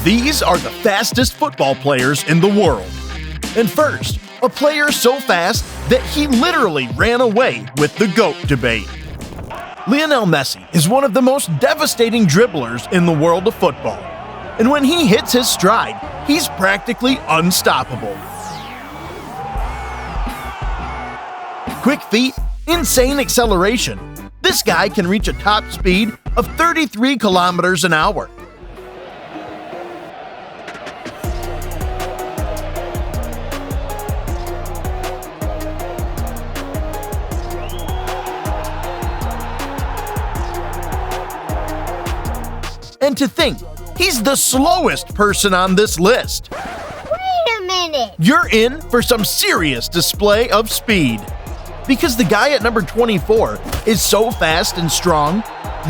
These are the fastest football players in the world. And first, a player so fast that he literally ran away with the GOAT debate. Lionel Messi is one of the most devastating dribblers in the world of football. And when he hits his stride, he's practically unstoppable. Quick feet, insane acceleration. This guy can reach a top speed of 33 kilometers an hour. And to think, he's the slowest person on this list. Wait a minute! You're in for some serious display of speed. Because the guy at number 24 is so fast and strong,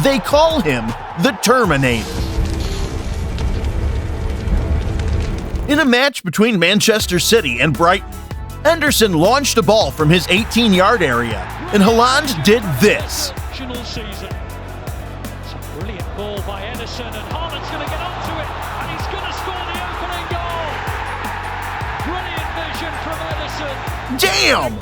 they call him the Terminator. In a match between Manchester City and Brighton, Henderson launched a ball from his 18-yard area, and Haaland did this. Season. It's a brilliant ball by Ederson, and Haaland's going to get onto it, and he's going to score the opening goal. Brilliant vision from Ederson. Damn!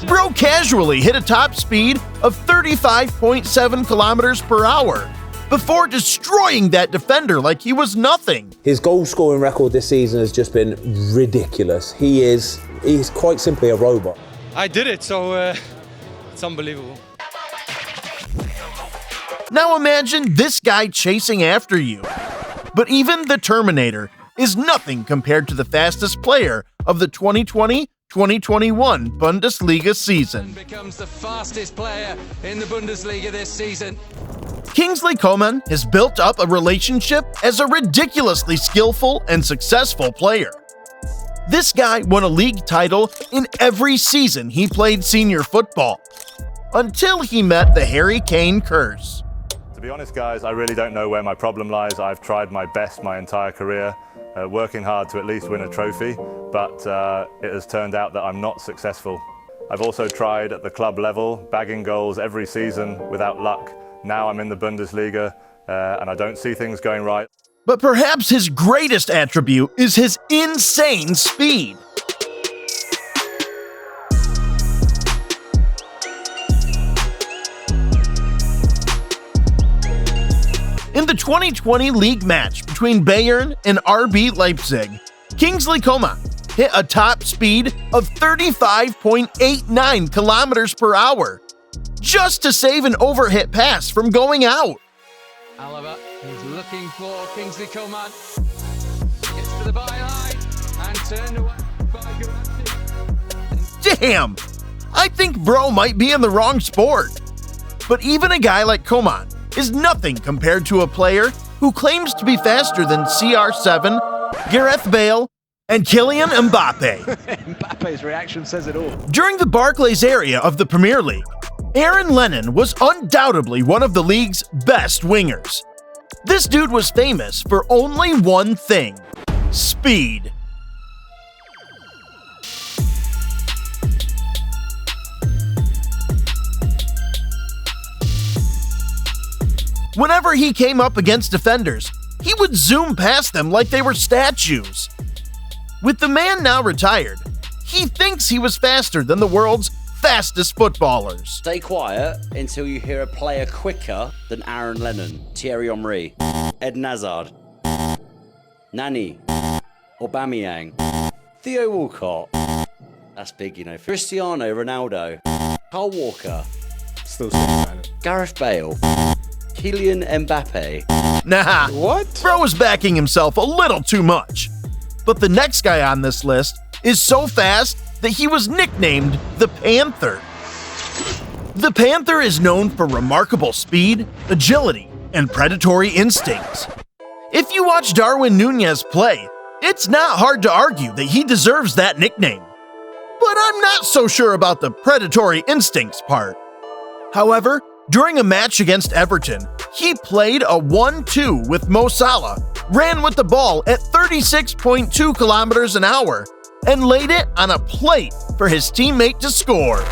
Bro casually hit a top speed of 35.7 kilometers per hour before destroying that defender like he was nothing. His goal-scoring record this season has just been ridiculous. He's quite simply a robot. I did it, so it's unbelievable. Now imagine this guy chasing after you. But even the Terminator is nothing compared to the fastest player of the 2020-2021 Bundesliga season. Becomes the fastest player in the Bundesliga this season. Kingsley Coman has built up a relationship as a ridiculously skillful and successful player. This guy won a league title in every season he played senior football, until he met the Harry Kane curse. To be honest, guys, I really don't know where my problem lies. I've tried my best my entire career, working hard to at least win a trophy, but it has turned out that I'm not successful. I've also tried at the club level, bagging goals every season without luck. Now I'm in the Bundesliga, and I don't see things going right. But perhaps his greatest attribute is his insane speed. In the 2020 league match between Bayern and RB Leipzig, Kingsley Coman hit a top speed of 35.89 kilometers per hour just to save an overhit pass from going out. Alaba is looking for Kingsley Coman. Gets to the byline and turned away by Guarati. Damn! I think bro might be in the wrong sport. But even a guy like Coman is nothing compared to a player who claims to be faster than CR7, Gareth Bale, and Kylian Mbappe. Mbappe's reaction says it all. During the Barclays area of the Premier League, Aaron Lennon was undoubtedly one of the league's best wingers. This dude was famous for only one thing: speed. Whenever he came up against defenders, he would zoom past them like they were statues. With the man now retired, he thinks he was faster than the world's fastest footballers. Stay quiet until you hear a player quicker than Aaron Lennon, Thierry Henry, Eden Hazard, Nani, Aubameyang, Theo Walcott. That's big, you know. Cristiano Ronaldo, Kyle Walker, Still saying Gareth Bale, Kylian Mbappe. Nah, What? bro was backing himself a little too much. But the next guy on this list is so fast that he was nicknamed the Panther. The Panther is known for remarkable speed, agility, and predatory instincts. If you watch Darwin Nunez play, it's not hard to argue that he deserves that nickname. But I'm not so sure about the predatory instincts part. However, during a match against Everton, he played a 1-2 with Mo Salah, ran with the ball at 36.2 kilometers an hour, and laid it on a plate for his teammate to score.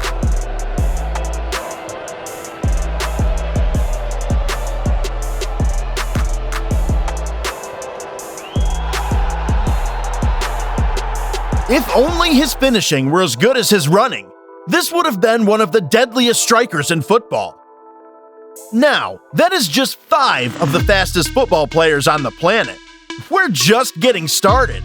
If only his finishing were as good as his running, this would have been one of the deadliest strikers in football. Now, that is just 5 of the fastest football players on the planet. We're just getting started.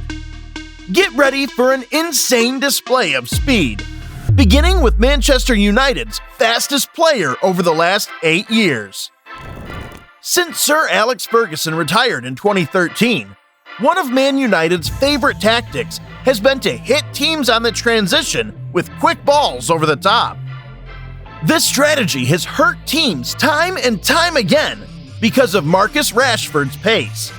Get ready for an insane display of speed, beginning with Manchester United's fastest player over the last 8 years. Since Sir Alex Ferguson retired in 2013, one of Man United's favorite tactics has been to hit teams on the transition with quick balls over the top. This strategy has hurt teams time and time again because of Marcus Rashford's pace.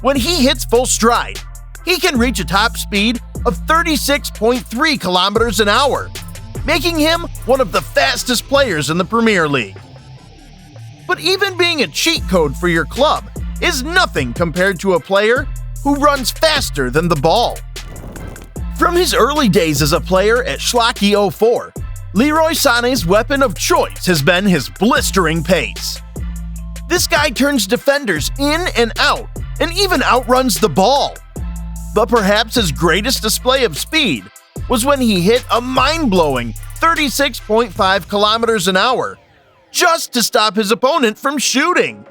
When he hits full stride, he can reach a top speed of 36.3 kilometers an hour, making him one of the fastest players in the Premier League. But even being a cheat code for your club is nothing compared to a player who runs faster than the ball. From his early days as a player at Schalke 04, Leroy Sané's weapon of choice has been his blistering pace. This guy turns defenders in and out and even outruns the ball. But perhaps his greatest display of speed was when he hit a mind-blowing 36.5 kilometers an hour just to stop his opponent from shooting.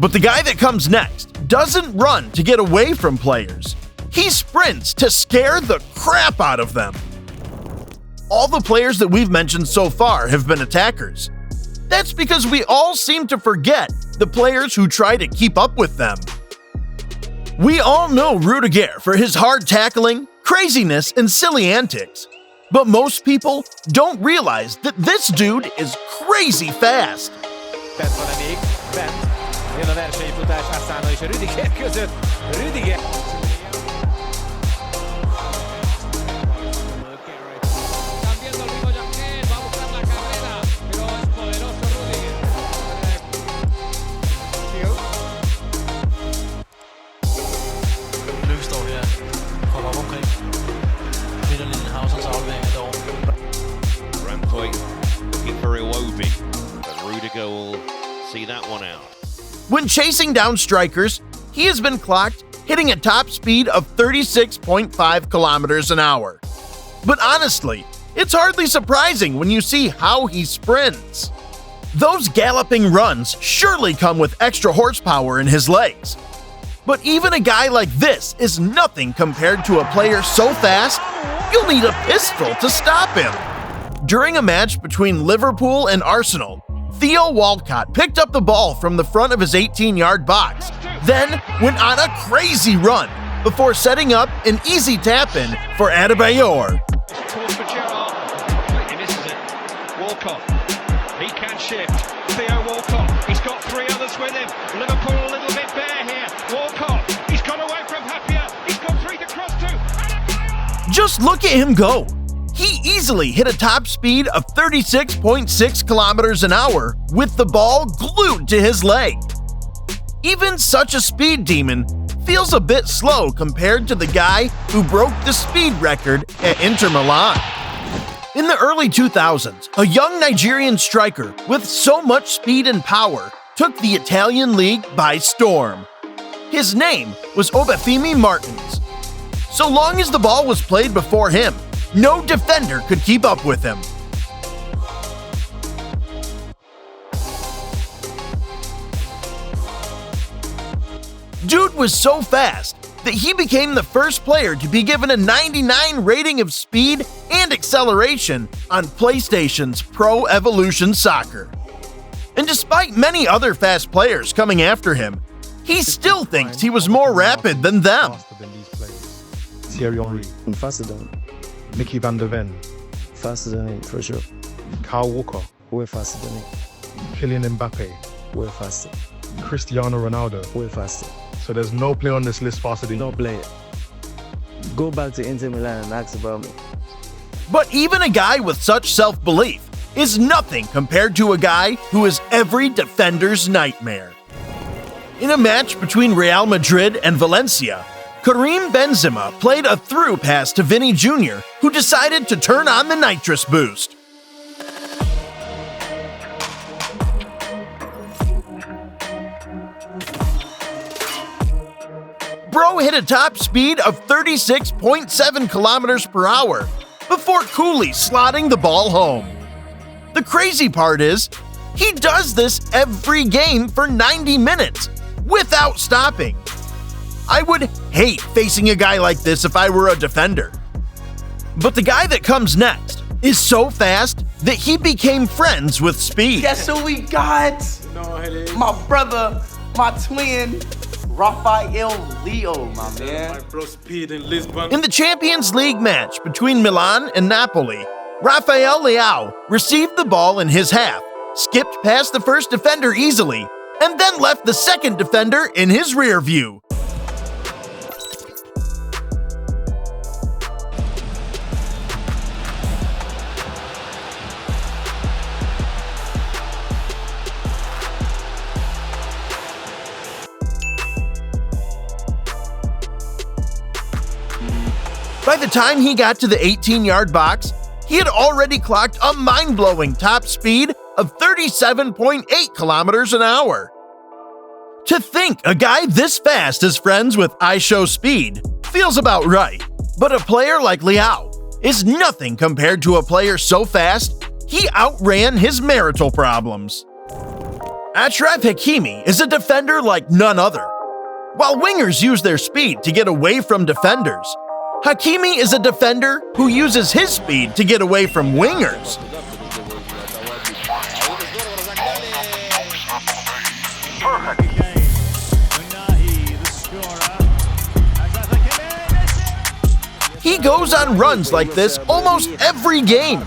But the guy that comes next doesn't run to get away from players. He sprints to scare the crap out of them. All the players that we've mentioned so far have been attackers. That's because we all seem to forget the players who try to keep up with them. We all know Rudiger for his hard tackling, craziness, and silly antics. But most people don't realize that this dude is crazy fast. Jön a versenyfutás Asano és a Rüdiger között. Rüdiger. Cambiando el ritmo Jacquet, va a buscar la carrera, pero es poderoso Rüdiger. Løv står her, kommer op omkring. Peter Lindenhausens aflevering derovre. Ramcoy looking for Iwobi, but Rudiger will see that one out. When chasing down strikers, he has been clocked hitting a top speed of 36.5 kilometers an hour. But honestly, it's hardly surprising when you see how he sprints. Those galloping runs surely come with extra horsepower in his legs. But even a guy like this is nothing compared to a player so fast, you'll need a pistol to stop him. During a match between Liverpool and Arsenal, Theo Walcott picked up the ball from the front of his 18-yard box, then went on a crazy run before setting up an easy tap-in for Adebayor. Towards for Gerrard. Completely misses it. Walcott. He can shift. Theo Walcott. He's got 3 others with him. Liverpool a little bit bare here. Walcott. He's got away from Happier. He's got 3 to cross to. Adebayor! Just look at him go. He easily hit a top speed of 36.6 kilometers an hour with the ball glued to his leg. Even such a speed demon feels a bit slow compared to the guy who broke the speed record at Inter Milan. In the early 2000s, a young Nigerian striker with so much speed and power took the Italian league by storm. His name was Obafemi Martins. So long as the ball was played before him, no defender could keep up with him. Dude was so fast that he became the first player to be given a 99 rating of speed and acceleration on PlayStation's Pro Evolution Soccer. And despite many other fast players coming after him, he still thinks he was more rapid than them. Thierry Henry. Faster than Mickey van der Ven. Faster than him, for sure. Kyle Walker. Way faster than him. Kylian Mbappe. Way faster. Cristiano Ronaldo. Way faster. So there's no player on this list faster than No player. Go back to Inter Milan and ask about me. But even a guy with such self-belief is nothing compared to a guy who is every defender's nightmare. In a match between Real Madrid and Valencia, Karim Benzema played a through pass to Vinny Jr., who decided to turn on the nitrous boost. Bro hit a top speed of 36.7 kilometers per hour before coolly slotting the ball home. The crazy part is, he does this every game for 90 minutes without stopping. I would hate facing a guy like this if I were a defender. But the guy that comes next is so fast that he became friends with speed. Guess who we got? My brother, my twin, Rafael Leo, my man. My bro Speed in Lisbon. In the Champions League match between Milan and Napoli, Rafael Leao received the ball in his half, skipped past the first defender easily, and then left the second defender in his rear view. By the time he got to the 18-yard box, he had already clocked a mind-blowing top speed of 37.8 kilometers an hour. To think a guy this fast is friends with iShowSpeed feels about right, but a player like Leao is nothing compared to a player so fast he outran his marital problems. Achraf Hakimi is a defender like none other. While wingers use their speed to get away from defenders, Hakimi is a defender who uses his speed to get away from wingers. He goes on runs like this almost every game,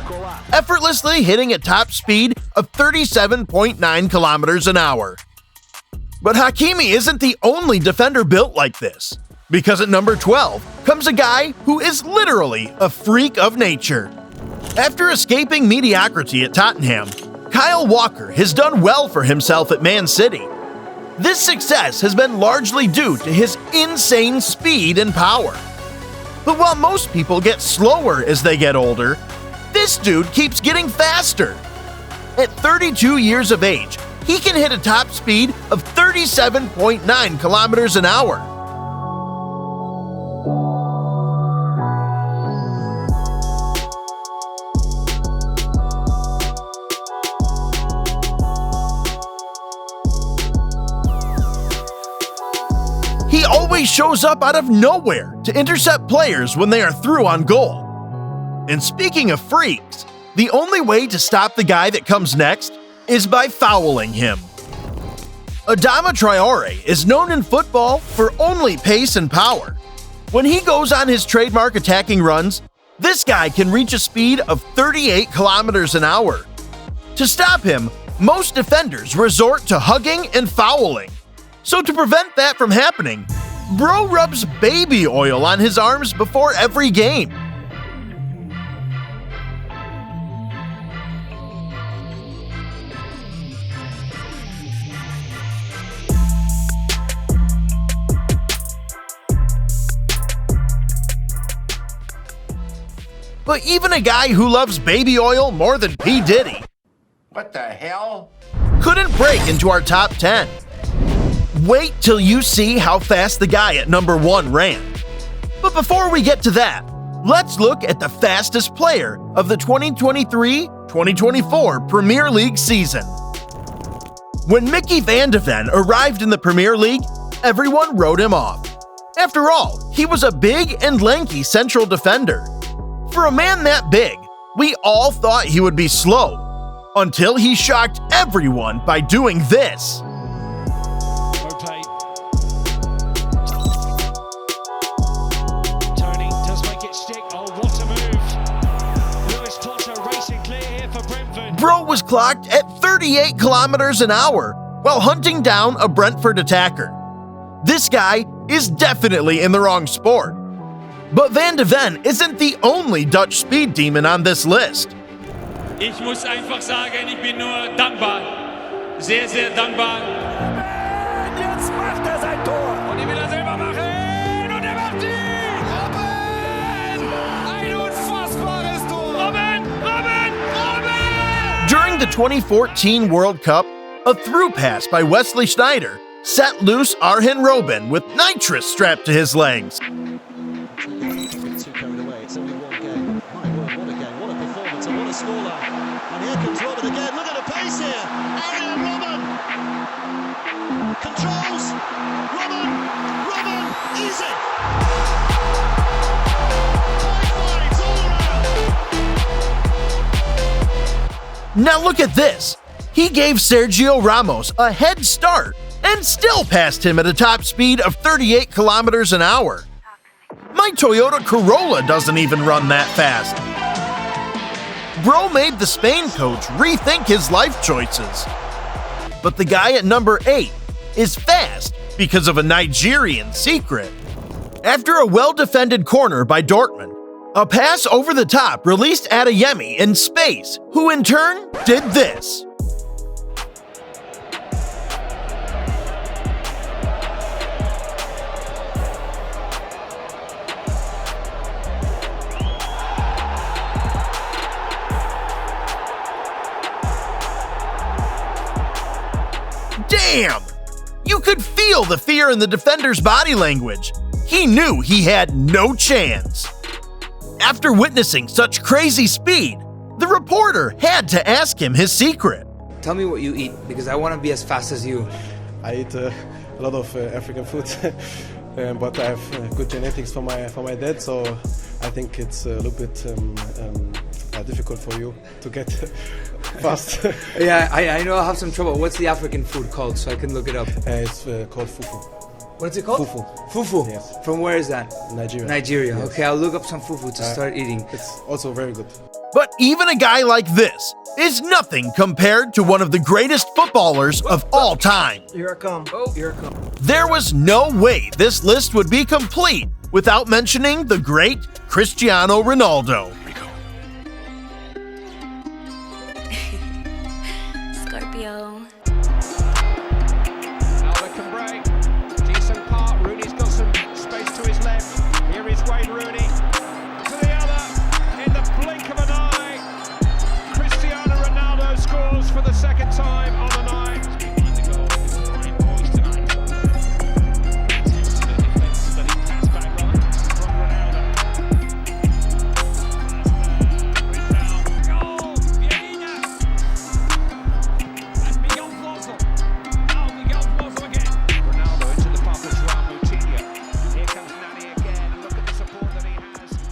effortlessly hitting a top speed of 37.9 kilometers an hour. But Hakimi isn't the only defender built like this, because at number 12 comes a guy who is literally a freak of nature. After escaping mediocrity at Tottenham, Kyle Walker has done well for himself at Man City. This success has been largely due to his insane speed and power. But while most people get slower as they get older, this dude keeps getting faster. At 32 years of age, he can hit a top speed of 37.9 kilometers an hour. He always shows up out of nowhere to intercept players when they are through on goal. And speaking of freaks, the only way to stop the guy that comes next is by fouling him. Adama Traore is known in football for only pace and power. When he goes on his trademark attacking runs, this guy can reach a speed of 38 kilometers an hour. To stop him, most defenders resort to hugging and fouling. So to prevent that from happening, bro rubs baby oil on his arms before every game. But even a guy who loves baby oil more than P. Diddy, What the hell? couldn't break into our top 10. Wait till you see how fast the guy at number 1 ran. But before we get to that, let's look at the fastest player of the 2023-2024 Premier League season. When Mickey van de Ven arrived in the Premier League, everyone wrote him off. After all, he was a big and lanky central defender. For a man that big, we all thought he would be slow, until he shocked everyone by doing this. Bro was clocked at 38 kilometers an hour while hunting down a Brentford attacker. This guy is definitely in the wrong sport. But Van de Ven isn't the only Dutch speed demon on this list. Ich muss einfach sagen, ich bin nur dankbar. Sehr, sehr dankbar. Jetzt macht sein Tor. Und die will selber machen. Und macht die. Robben! Ein unfassbares Tor. Robben! Robben! Robben! During the 2014 World Cup, a through pass by Wesley Sneijder set loose Arjen Robben with nitrous strapped to his legs. And here comes Robben again. Look at the pace here. Arjen Robben controls. Robben, easy. Fights all around. Now look at this. He gave Sergio Ramos a head start and still passed him at a top speed of 38 kilometers an hour. My Toyota Corolla doesn't even run that fast. Bro made the Spain coach rethink his life choices. But the guy at number 8 is fast because of a Nigerian secret. After a well-defended corner by Dortmund, a pass over the top released Adeyemi in space, who in turn did this. Damn! You could feel the fear in the defender's body language. He knew he had no chance. After witnessing such crazy speed, the reporter had to ask him his secret. Tell me what you eat, because I want to be as fast as you. I eat a lot of African food, but I have good genetics from my dad, so I think it's a little bit difficult for you to get fast. Yeah, I know I have some trouble. What's the African food called, so I can look it up? It's called fufu. What's it called? Fufu. Fufu? Yes. From where is that? Nigeria. Nigeria. Yes. Okay, I'll look up some fufu to start eating. It's also very good. But even a guy like this is nothing compared to one of the greatest footballers of all time. Here I come. Here I come. There was no way this list would be complete without mentioning the great Cristiano Ronaldo. Scorpio. Albert can break. Decent part. Rooney's got some space to his left. Here is Wayne Rooney. To the other. In the blink of an eye. Cristiano Ronaldo scores for the second time on the night.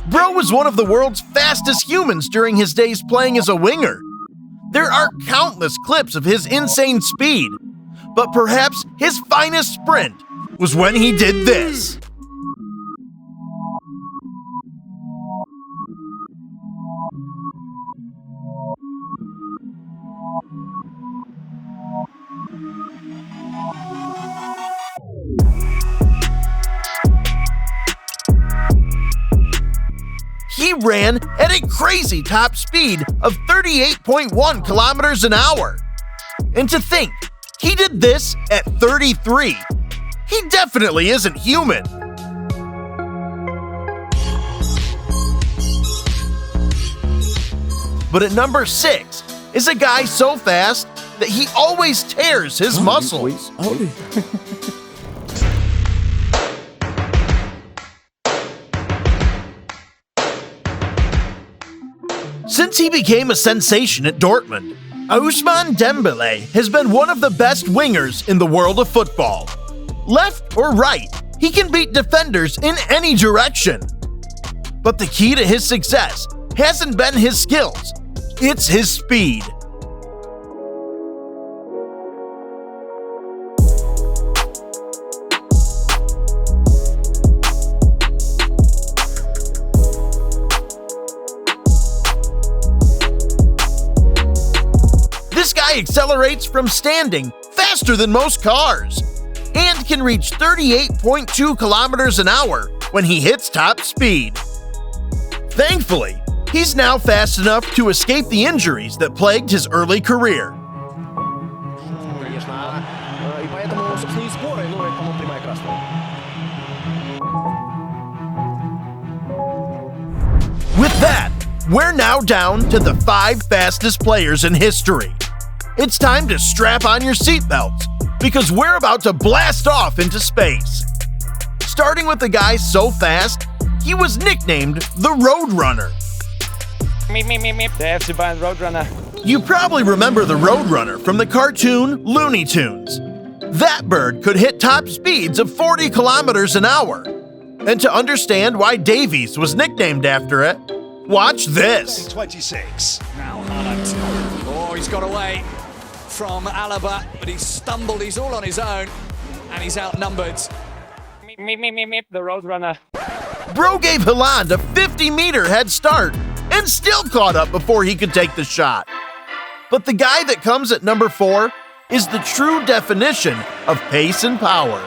Bro was one of the world's fastest humans during his days playing as a winger. There are countless clips of his insane speed, but perhaps his finest sprint was when he did this. He ran at a crazy top speed of 38.1 kilometers an hour. And to think, he did this at 33. He definitely isn't human. But at number 6 is a guy so fast that he always tears his muscles. Since he became a sensation at Dortmund, Ousmane Dembélé has been one of the best wingers in the world of football. Left or right, he can beat defenders in any direction. But the key to his success hasn't been his skills, it's his speed. This guy accelerates from standing faster than most cars, and can reach 38.2 kilometers an hour when he hits top speed. Thankfully, he's now fast enough to escape the injuries that plagued his early career. With that, we're now down to the 5 fastest players in history. It's time to strap on your seatbelts because we're about to blast off into space. Starting with a guy so fast, he was nicknamed the Roadrunner. The FC Bayern Roadrunner. You probably remember the Roadrunner from the cartoon Looney Tunes. That bird could hit top speeds of 40 kilometers an hour. And to understand why Davies was nicknamed after it, watch this. 26. Now Haaland. Oh, he's got away from Alaba, but he's stumbled. He's all on his own, and he's outnumbered. The Roadrunner. Bro gave Haaland a 50-meter head start and still caught up before he could take the shot. But the guy that comes at number 4 is the true definition of pace and power.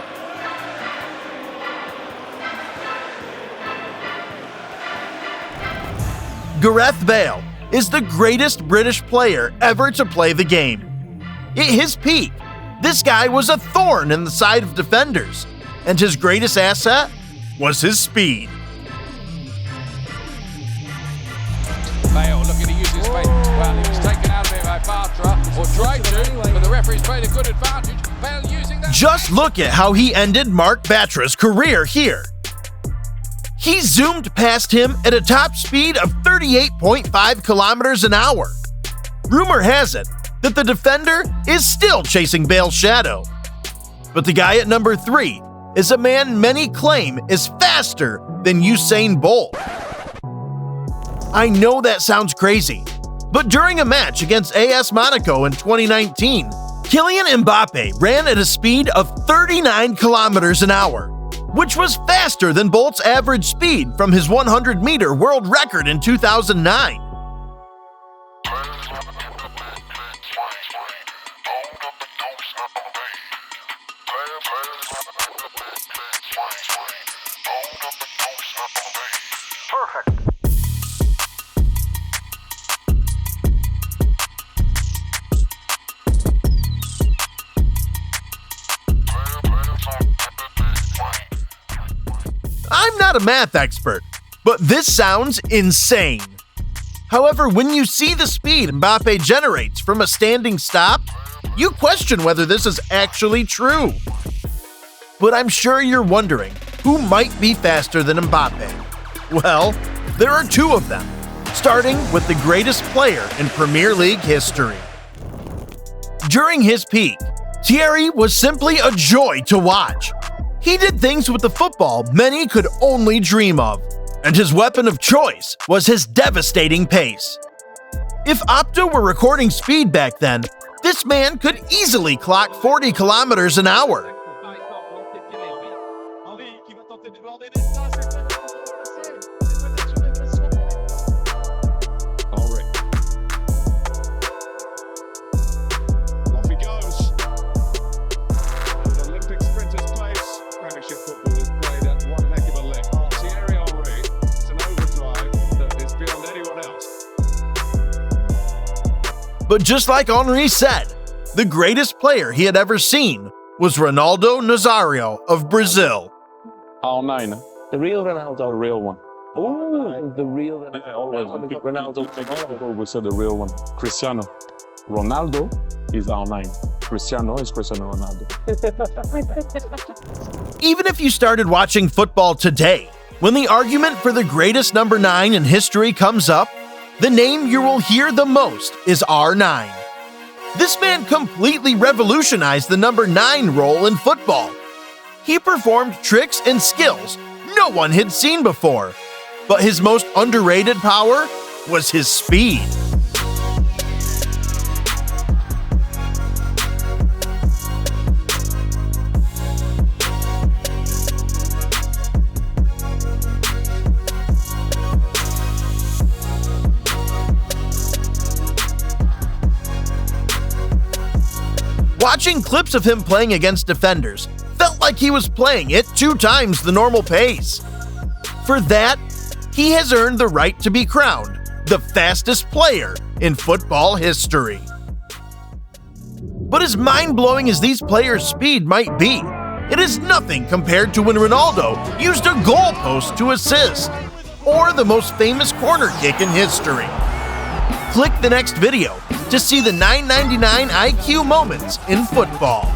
Gareth Bale is the greatest British player ever to play the game. At his peak, this guy was a thorn in the side of defenders, and his greatest asset was his speed. Bale looking to use his space. Well, he was taken out of it by Bartra, or tried to, but the referee's played a good advantage. Bale using that. Just look at how he ended Mark Batra's career here. He zoomed past him at a top speed of 38.5 kilometers an hour. Rumor has it that the defender is still chasing Bale's shadow. But the guy at number 3 is a man many claim is faster than Usain Bolt. I know that sounds crazy, but during a match against AS Monaco in 2019, Kylian Mbappe ran at a speed of 39 kilometers an hour, which was faster than Bolt's average speed from his 100-meter world record in 2009. Perfect. I'm not a math expert, but this sounds insane. However, when you see the speed Mbappe generates from a standing stop, you question whether this is actually true. But I'm sure you're wondering who might be faster than Mbappe. Well, there are 2 of them, starting with the greatest player in Premier League history. During his peak, Thierry was simply a joy to watch. He did things with the football many could only dream of, and his weapon of choice was his devastating pace. If Opta were recording speed back then, this man could easily clock 40 kilometers an hour. But just like Henry said, the greatest player he had ever seen was Ronaldo Nazário of Brazil. R9. The real Ronaldo, the real one. Oh, the real Ronaldo. Ronaldo, we said the real one. Cristiano. Ronaldo is R9. Cristiano is Cristiano Ronaldo. Even if you started watching football today, when the argument for the greatest number 9 in history comes up, the name you will hear the most is R9. This man completely revolutionized the number 9 role in football. He performed tricks and skills no one had seen before, but his most underrated power was his speed. Watching clips of him playing against defenders felt like he was playing at 2 times the normal pace. For that, he has earned the right to be crowned the fastest player in football history. But as mind-blowing as these players' speed might be, it is nothing compared to when Ronaldo used a goalpost to assist, or the most famous corner kick in history. Click the next video to see the 999 IQ moments in football.